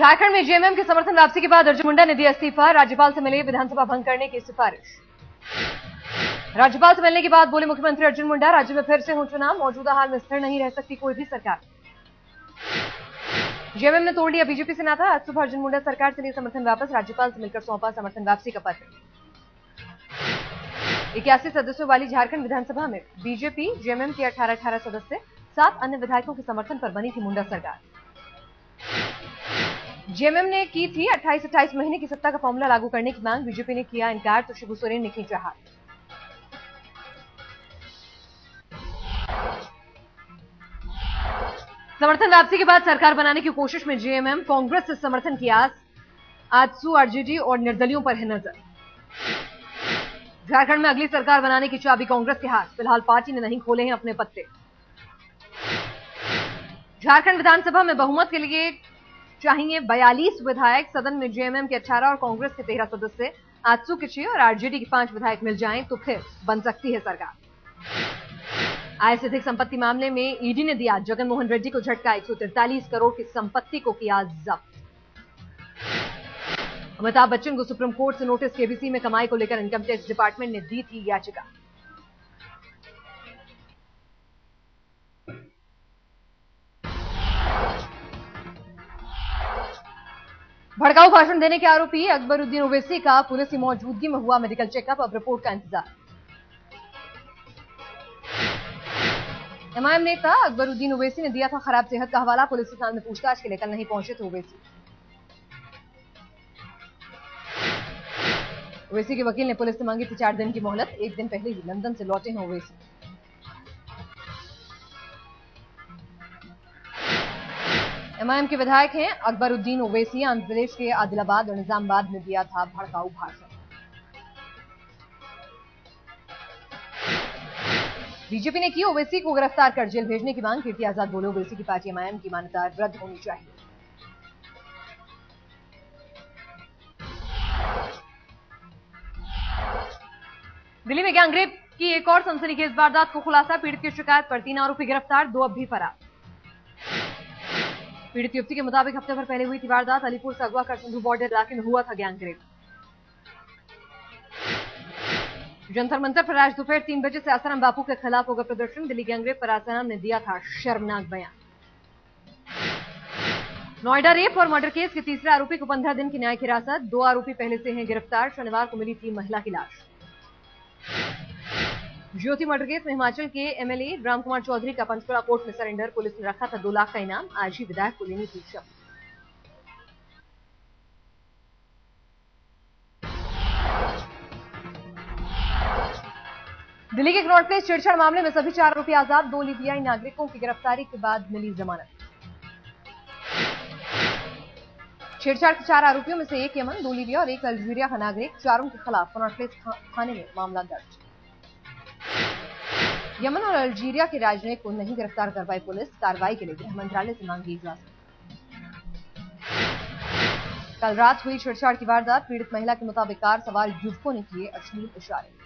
झारखंड में जेएमएम के समर्थन वापसी के बाद अर्जुन मुंडा ने दिया इस्तीफा। राज्यपाल से मिले विधानसभा भंग करने की सिफारिश। राज्यपाल से मिलने के बाद बोले मुख्यमंत्री अर्जुन मुंडा, राज्य में फिर से हो चुनाव, मौजूदा हाल में स्थिर नहीं रह सकती कोई भी सरकार। जेएमएम ने तोड़ लिया बीजेपी से नाता। आज सुबह अर्जुन मुंडा सरकार से लिए समर्थन वापस। राज्यपाल से मिलकर सौंपा समर्थन वापसी का पत्र। 81 सदस्यों वाली झारखंड विधानसभा में बीजेपी जेएमएम के 18 सदस्य, 7 अन्य विधायकों के समर्थन पर बनी थी मुंडा सरकार। जेएमएम ने की थी 28 महीने की सत्ता का फॉर्मूला लागू करने की मांग। बीजेपी ने किया इनकार तो शिबू सोरेन ने खींचा हाथ। समर्थन वापसी के बाद सरकार बनाने की कोशिश में जेएमएम, कांग्रेस से समर्थन की आस। आजसू, आरजेडी और निर्दलियों पर है नजर। झारखंड में अगली सरकार बनाने की चाबी कांग्रेस के हाथ। फिलहाल पार्टी ने नहीं खोले हैं अपने पत्ते। झारखंड विधानसभा में बहुमत के लिए चाहिए 42 विधायक। सदन में जेएमएम के 18 और कांग्रेस के 13 सदस्य, आजसू के 6 और आरजेडी के 5 विधायक मिल जाएं तो फिर बन सकती है सरकार। आय से अधिक संपत्ति मामले में ईडी ने दिया जगन मोहन रेड्डी को झटका। 143 करोड़ की संपत्ति को किया जब्त। अमिताभ बच्चन को सुप्रीम कोर्ट से नोटिस। केबीसी में कमाई को लेकर इनकम टैक्स डिपार्टमेंट ने दी थी याचिका। भड़काऊ भाषण देने के आरोपी अकबरुद्दीन ओवैसी का पुलिस की मौजूदगी में हुआ मेडिकल चेकअप। अब रिपोर्ट का इंतजार। एमआईएम नेता अकबरुद्दीन ओवैसी ने दिया था खराब सेहत का हवाला। पुलिस के सामने पूछताछ के लिए कल नहीं पहुंचे थे ओवैसी। ओवैसी के वकील ने पुलिस से मांगी थी 4 दिन की मोहलत। 1 दिन पहले ही लंदन से लौटे हैं ओवैसी। एमआईएम के विधायक हैं अकबरुद्दीन ओवैसी। आंध्र प्रदेश के आदिलाबाद और निजामाबाद में दिया था भड़काऊ भाषण। बीजेपी ने की ओवैसी को गिरफ्तार कर जेल भेजने की मांग। कीर्ति आजाद बोले ओवैसी की पार्टी एमआईएम की मान्यता रद्द होनी चाहिए। दिल्ली में गैंगरेप की एक और सनसनीखेज वारदात को खुलासा। पीड़ित की शिकायत पर 3 आरोपी गिरफ्तार, 2 अब भी फरार। पीड़ित युवती के मुताबिक हफ्ते भर पहले हुई थी वारदात। अलीपुर से अगवा कर सिंधु बॉर्डर इलाके में हुआ था गैंगरेप। जंतर मंतर पर आज दोपहर 3 बजे से आसाराम बापू के खिलाफ होगा प्रदर्शन। दिल्ली गैंगरेप पर आसाराम ने दिया था शर्मनाक बयान। नोएडा रेप और मर्डर केस के तीसरे आरोपी को 15 दिन की न्यायिक हिरासत। 2 आरोपी पहले से हैं गिरफ्तार। शनिवार को मिली थी महिला की लाश। ज्योति मर्डर केस में हिमाचल के एमएलए राम कुमार चौधरी का पंचकुला कोर्ट में सरेंडर। पुलिस ने रखा था 2 लाख का इनाम। आज ही विधायक को लेनी थी शपथ। दिल्ली के कनॉट प्लेस छेड़छाड़ मामले में सभी 4 आरोपी आजाद। 2 लीबियाई नागरिकों की गिरफ्तारी के बाद मिली जमानत। छेड़छाड़ के 4 आरोपियों में से 1 यमन, 2 लीबिया और 1 अल्जीरिया का नागरिक। चारों के खिलाफ कनॉट प्लेस थाने में मामला दर्ज। यमन और अल्जीरिया के राजनयिक को नहीं गिरफ्तार कर पाई पुलिस। कार्रवाई के लिए गृह मंत्रालय से मांगी इजाजत। कल रात हुई छेड़छाड़ की वारदात। पीड़ित महिला के मुताबिक कार सवार युवकों ने किए अश्लील इशारे।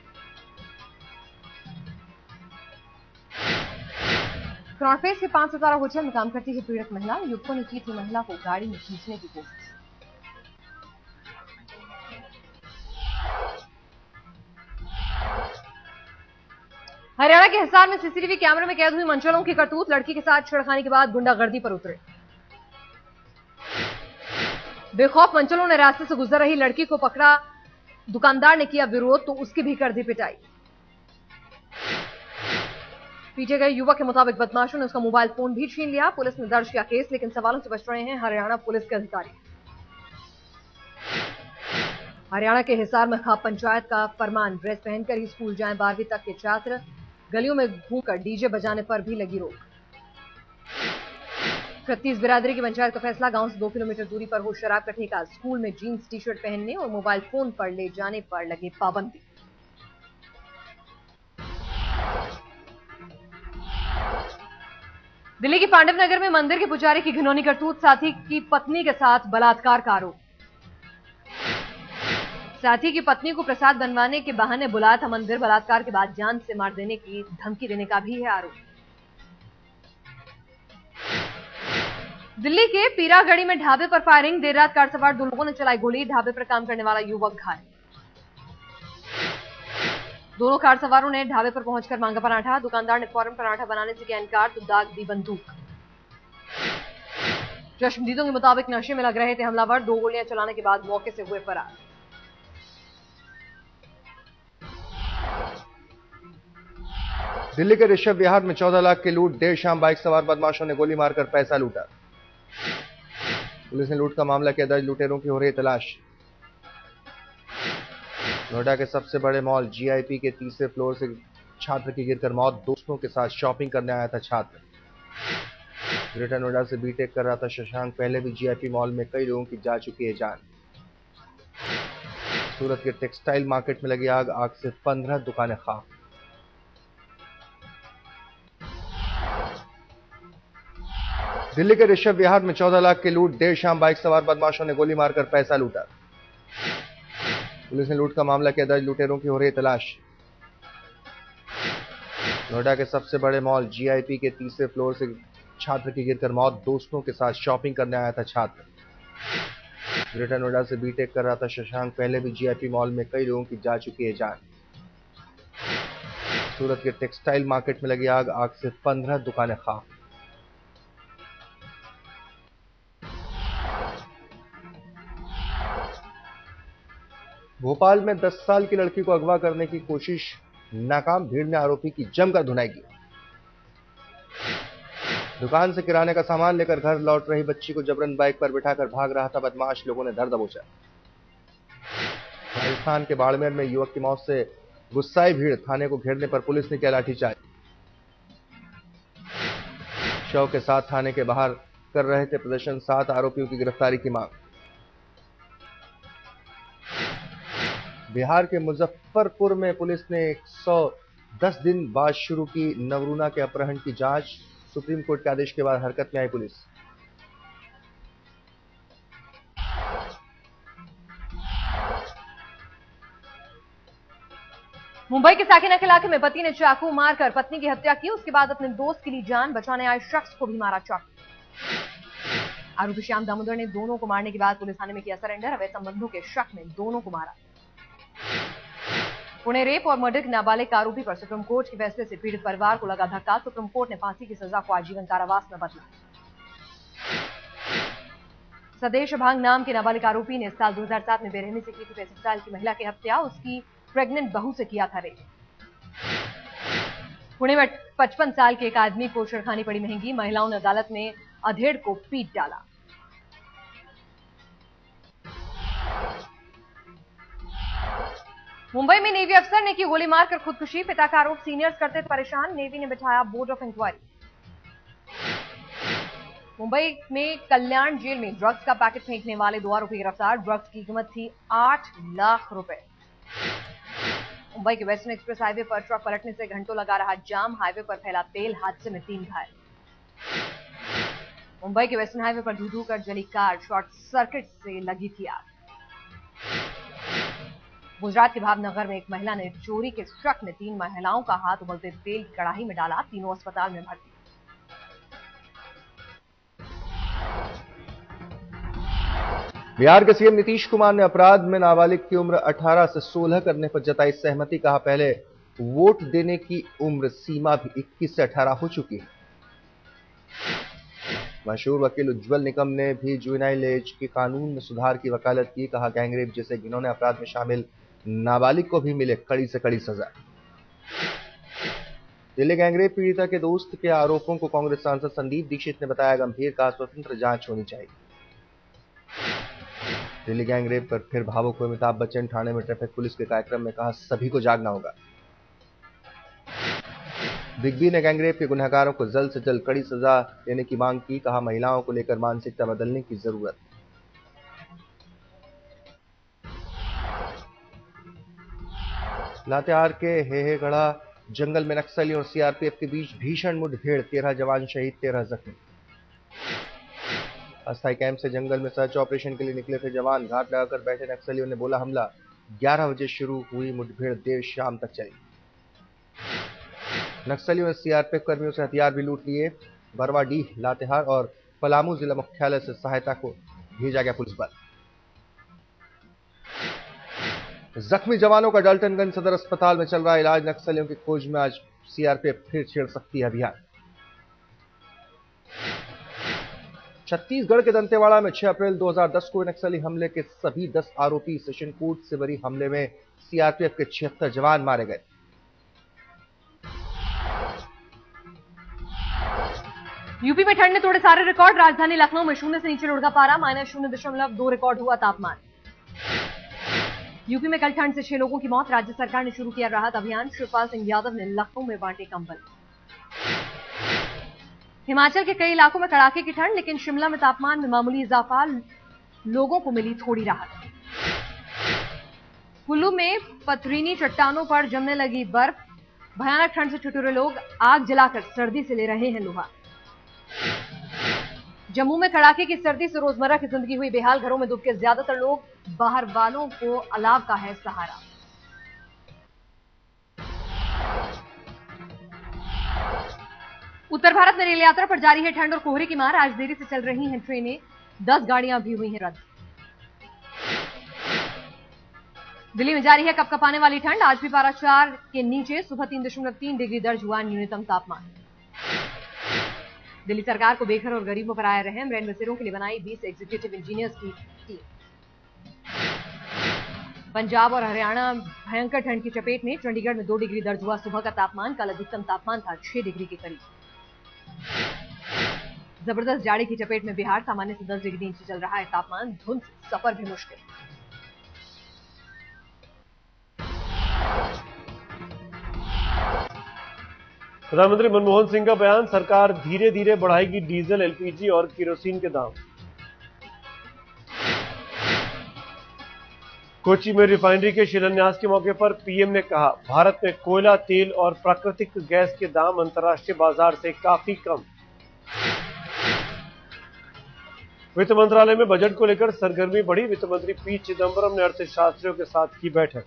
कनॉट प्लेस के 5 सितारा होटल में काम करती है पीड़ित महिला। युवकों ने की थी महिला को गाड़ी में खींचने की कोशिश। हरियाणा के हिसार में सीसीटीवी कैमरे में कैद हुई मंचलों की करतूत। लड़की के साथ छेड़खानी के बाद गुंडागर्दी पर उतरे। बेखौफ मंचलों ने रास्ते से गुजर रही लड़की को पकड़ा। दुकानदार ने किया विरोध तो उसकी भी कर दी पिटाई। पीटे गए युवक के मुताबिक बदमाशों ने उसका मोबाइल फोन भी छीन लिया। पुलिस ने दर्ज किया केस, लेकिन सवालों से बच रहे हैं हरियाणा पुलिस के अधिकारी। हरियाणा के हिसार में खाप पंचायत का फरमान, ड्रेस पहनकर ही स्कूल जाएं 12वीं तक के छात्र। गलियों में घूमकर डीजे बजाने पर भी लगी रोक। 36 बिरादरी की पंचायत का फैसला, गांव से 2 किलोमीटर दूरी पर हो शराब का ठेका। स्कूल में जीन्स टी शर्ट पहनने और मोबाइल फोन पर ले जाने पर लगे पाबंदी। दिल्ली के पांडव नगर में मंदिर के पुजारी की घिनौनी करतूत। साथी की पत्नी के साथ बलात्कार का आरोप। साथी की पत्नी को प्रसाद बनवाने के बहाने बुलाया था मंदिर। बलात्कार के बाद जान से मार देने की धमकी देने का भी है आरोप। दिल्ली के पीरागढ़ी में ढाबे पर फायरिंग। देर रात कार सवार 2 लोगों ने चलाई गोली। ढाबे पर काम करने वाला युवक घायल। दोनों कार सवारों ने ढाबे पर पहुंचकर मांगा पराठा। दुकानदार ने फौरन पराठा बनाने से किया इनकार तो दाग दी बंदूक। चश्मदीदों के मुताबिक नशे में लग रहे थे हमलावर। 2 गोलियां चलाने के बाद मौके से हुए फरार। दिल्ली के ऋषभ विहार में 14 लाख की लूट। देर शाम बाइक सवार बदमाशों ने गोली मारकर पैसा लूटा। पुलिस ने लूट का मामला किया दर्ज। लुटेरों की हो रही तलाश। नोएडा के सबसे बड़े मॉल जीआईपी के तीसरे फ्लोर से छात्र की गिरकर मौत। दोस्तों के साथ शॉपिंग करने आया था छात्र। ग्रेटर नोएडा से बीटेक कर रहा था शशांक। पहले भी जीआईपी मॉल में कई लोगों की जा चुकी है जान। सूरत के टेक्सटाइल मार्केट में लगी आग। आग से 15 दुकानें खाक। दिल्ली के ऋषभ विहार में 14 लाख की लूट। देर शाम बाइक सवार बदमाशों ने गोली मारकर पैसा लूटा। पुलिस ने लूट का मामला किया दर्ज। लुटेरों की हो रही तलाश। नोएडा के सबसे बड़े मॉल जीआईपी के तीसरे फ्लोर से छात्र की गिरकर मौत। दोस्तों के साथ शॉपिंग करने आया था छात्र। ग्रेटर नोएडा से बीटेक कर रहा था शशांक। पहले भी जीआईपी मॉल में कई लोगों की जा चुकी है जान। सूरत के टेक्सटाइल मार्केट में लगी आग। आग से 15 दुकानें खाक। भोपाल में 10 साल की लड़की को अगवा करने की कोशिश नाकाम। भीड़ ने आरोपी की जमकर धुनाई की। दुकान से किराने का सामान लेकर घर लौट रही बच्ची को जबरन बाइक पर बिठाकर भाग रहा था बदमाश। लोगों ने धर दबोचा। राजस्थान के बाड़मेर में युवक की मौत से गुस्साई भीड़। थाने को घेरने पर पुलिस ने किया लाठीचार्ज। शव के साथ थाने के बाहर कर रहे थे प्रदर्शन। 7 आरोपियों की गिरफ्तारी की मांग। बिहार के मुजफ्फरपुर में पुलिस ने 110 दिन बाद शुरू की नवरूना के अपहरण की जांच। सुप्रीम कोर्ट के आदेश के बाद हरकत में आई पुलिस। मुंबई के साकिनक इलाके में पति ने चाकू मारकर पत्नी की हत्या की। उसके बाद अपने दोस्त के लिए जान बचाने आए शख्स को भी मारा चाकू। आरोपी श्याम दामोदर ने दोनों को मारने के बाद पुलिस थाने में किया सरेंडर। अवैध संबंधों के शक में दोनों को मारा। पुणे रेप और मर्डर के नाबालिग आरोपी पर सुप्रीम कोर्ट के फैसले से पीड़ित परिवार को लगा धक्का। सुप्रीम कोर्ट ने फांसी की सजा को आजीवन कारावास में बदला। सदेश भांग नाम के नाबालिग आरोपी ने साल 2007 में बेरहमी से की थी 65 साल की महिला की हत्या। उसकी प्रेग्नेंट बहू से किया था रेप। पुणे में 55 साल के एक आदमी को छिड़खानी पड़ी महंगी। महिलाओं ने अदालत में अधेड़ को पीट डाला। मुंबई में नेवी अफसर ने की गोली मारकर खुदकुशी। पिता का आरोप सीनियर्स करते परेशान। नेवी ने बिठाया बोर्ड ऑफ इंक्वायरी। मुंबई में कल्याण जेल में ड्रग्स का पैकेट फेंकने वाले 2 आरोपी गिरफ्तार। ड्रग्स की कीमत थी 8 लाख रुपए। मुंबई के वेस्टर्न एक्सप्रेस हाईवे पर ट्रक पलटने से घंटों लगा रहा जाम। हाईवे पर फैला तेल। हादसे में 3 घायल। मुंबई के वेस्टर्न हाईवे पर धू-धू कर जली कार। शॉर्ट सर्किट से लगी थी आग। गुजरात के भावनगर में एक महिला ने चोरी के शक में 3 महिलाओं का हाथ उबलते तेल की कड़ाही में डाला। तीनों अस्पताल में भर्ती। बिहार के सीएम नीतीश कुमार ने अपराध में नाबालिग की उम्र 18 से 16 करने पर जताई सहमति। कहा पहले वोट देने की उम्र सीमा भी 21 से 18 हो चुकी है। मशहूर वकील उज्जवल निकम ने भी जुवेनाइल एज के कानून में सुधार की वकालत की। कहा गैंगरेप जैसे घिनौने अपराध में शामिल नाबालिग को भी मिले कड़ी से कड़ी सजा। दिल्ली गैंगरेप पीड़िता के दोस्त के आरोपों को कांग्रेस सांसद संदीप दीक्षित ने बताया गंभीर। कहा स्वतंत्र जांच होनी चाहिए। दिल्ली गैंगरेप पर फिर भावुक हुए अमिताभ बच्चन। ठाणे में ट्रैफिक पुलिस के कार्यक्रम में कहा सभी को जागना होगा। बिग बी ने गैंगरेप के गुनहगारों को जल्द से जल्द कड़ी सजा देने की मांग की। कहा महिलाओं को लेकर मानसिकता बदलने की जरूरत। लातेहार के हेहेगढ़ा जंगल में नक्सली और सीआरपीएफ के बीच भीषण मुठभेड़। 13 जवान शहीद, 13 जख्मी। अस्थायी कैंप से जंगल में सर्च ऑपरेशन के लिए निकले थे जवान। घात लगाकर बैठे नक्सलियों ने बोला हमला। 11 बजे शुरू हुई मुठभेड़, देर शाम तक चली। नक्सलियों ने सीआरपीएफ कर्मियों से हथियार भी लूट लिए। बरवाडीह, लातेहार और पलामू जिला मुख्यालय से सहायता को भेजा गया पुलिस बल। जख्मी जवानों का डाल्टनगंज सदर अस्पताल में चल रहा इलाज। नक्सलियों की खोज में आज सीआरपीएफ फिर छेड़ सकती है अभियान। छत्तीसगढ़ के दंतेवाड़ा में 6 अप्रैल 2010 को नक्सली हमले के सभी 10 आरोपी सेशन कोर्ट से बरी हमले में सीआरपीएफ के 76 जवान मारे गए। यूपी में ठंड ने तोड़े सारे रिकॉर्ड। राजधानी लखनऊ में 0 से नीचे लुढ़का पारा, -0.2 रिकॉर्ड हुआ तापमान। यूपी में कल ठंड से 6 लोगों की मौत। राज्य सरकार ने शुरू किया राहत अभियान। शिवपाल सिंह यादव ने लखनऊ में बांटे कंबल। हिमाचल के कई इलाकों में कड़ाके की ठंड, लेकिन शिमला में तापमान में मामूली इजाफा, लोगों को मिली थोड़ी राहत। कुल्लू में पथरीली चट्टानों पर जमने लगी बर्फ। भयानक ठंड से ठिठुरे लोग आग जलाकर सर्दी से ले रहे हैं लोहा। जम्मू में कड़ाके की सर्दी से रोजमर्रा की जिंदगी हुई बेहाल। घरों में दुबके ज्यादातर लोग, बाहर वालों को अलाव का है सहारा। उत्तर भारत में रेल यात्रा पर जारी है ठंड और कोहरे की मार। आज देरी से चल रही हैं ट्रेनें, 10 गाड़ियां भी हुई हैं रद्द। दिल्ली में जारी है कपकपाने वाली ठंड। आज भी पारा 4 के नीचे। सुबह 3.3 डिग्री दर्ज हुआ न्यूनतम तापमान। दिल्ली सरकार को बेघर और गरीबों पर आया रहम। रेल बसेरों के लिए बनाई 20 एग्जीक्यूटिव इंजीनियर्स की टीम। पंजाब और हरियाणा भयंकर ठंड की चपेट में। चंडीगढ़ में 2 डिग्री दर्ज हुआ सुबह का तापमान। कल अधिकतम तापमान था 6 डिग्री के करीब। जबरदस्त जाड़े की चपेट में बिहार। सामान्य से 10 डिग्री नीचे चल रहा है तापमान। धुंध से सफर भी मुश्किल। प्रधानमंत्री मनमोहन सिंह का बयान, सरकार धीरे धीरे बढ़ाएगी डीजल, एलपीजी और केरोसिन के दाम। कोच्चि में रिफाइनरी के शिलान्यास के मौके पर पीएम ने कहा, भारत में कोयला, तेल और प्राकृतिक गैस के दाम अंतर्राष्ट्रीय बाजार से काफी कम। वित्त मंत्रालय में बजट को लेकर सरगर्मी बढ़ी। वित्त मंत्री पी चिदंबरम ने अर्थशास्त्रियों के साथ की बैठक।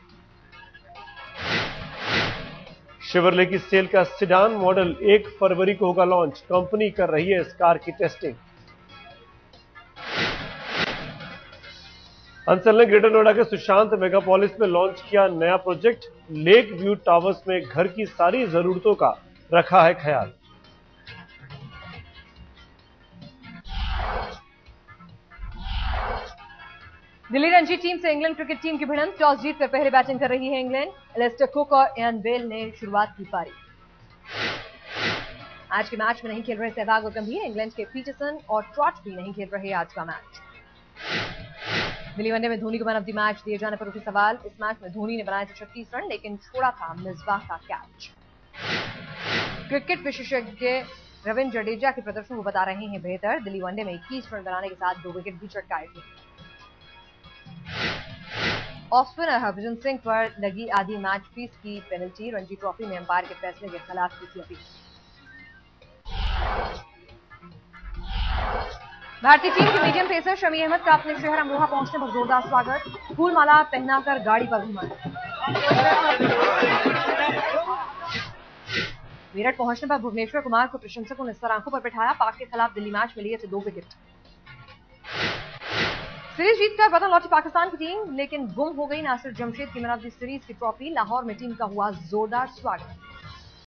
शेवरले की सेल का सिडान मॉडल 1 फरवरी को होगा लॉन्च। कंपनी कर रही है इस कार की टेस्टिंग। अंसल ने ग्रेटर नोएडा के सुशांत मेगापोलिस में लॉन्च किया नया प्रोजेक्ट। लेक व्यू टावर्स में घर की सारी जरूरतों का रखा है ख्याल। दिल्ली रणजी टीम से इंग्लैंड क्रिकेट टीम की भिड़ंत। टॉस जीतकर पहले बैटिंग कर रही है इंग्लैंड। एलिस्टर कुक और इयान बेल ने शुरुआत की पारी। आज के मैच में नहीं खेल रहे सहवाग और गंभीर। इंग्लैंड के पीटरसन और ट्रॉट भी नहीं खेल रहे आज का मैच। दिल्ली वनडे में धोनी को मैन ऑफ द मैच दिए जाने पर उठे सवाल। इस मैच में धोनी ने बनाए थे 36 रन, लेकिन छोड़ा था मिसबाह का कैच। क्रिकेट विशेषज्ञ रविंद्र जडेजा के प्रदर्शन को बता रहे हैं बेहतर। दिल्ली वनडे में 21 रन बनाने के साथ 2 विकेट भी चटकाए थे। ऑफ स्पिनर हरभजन सिंह पर लगी आधी मैच फीस की पेनल्टी। रणजी ट्रॉफी में अंपायर के फैसले के खिलाफ की अपील। भारतीय टीम के मीडियम पेसर शमी अहमद का अपने शहर अमरोहा पहुंचने पर जोरदार स्वागत। फूलमाला पहनाकर गाड़ी पर घुमाया। मेरठ पहुंचने पर भुवनेश्वर कुमार को प्रशंसकों ने सरांखों पर बिठाया। पाक के खिलाफ दिल्ली मैच में लिए थे 2 विकेट। सीरीज जीतकर वतन लौटी पाकिस्तान की टीम, लेकिन गुम हो गई नासिर जमशेद की मैन ऑफ द सीरीज की ट्रॉफी। लाहौर में टीम का हुआ जोरदार स्वागत।